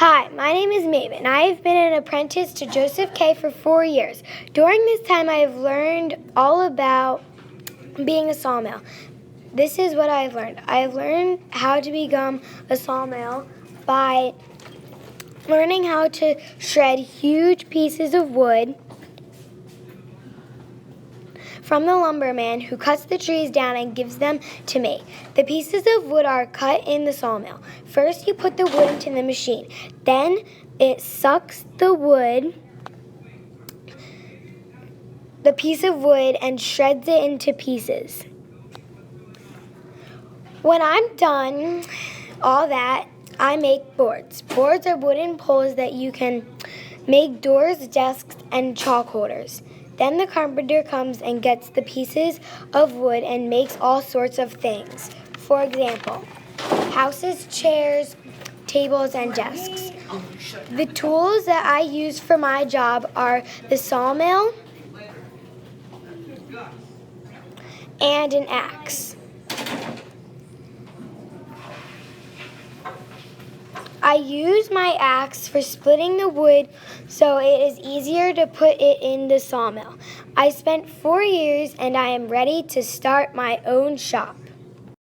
Hi, my name is Maven. I have been an apprentice to Joseph K. for 4 years. During this time, I have learned all about being a sawmill. This is what I have learned. I have learned how to become a sawmill by learning how to shred huge pieces of wood from the lumberman who cuts the trees down and gives them to me. The pieces of wood are cut in the sawmill. First, you put the wood into the machine. Then it sucks the piece of wood, and shreds it into pieces. When I'm done all that, I make boards. Boards are wooden poles that you can make doors, desks, and chalk holders. Then the carpenter comes and gets the pieces of wood and makes all sorts of things. For example, houses, chairs, tables, and desks. The tools that I use for my job are the sawmill and an axe. I use my axe for splitting the wood so it is easier to put it in the sawmill. I spent 4 years and I am ready to start my own shop.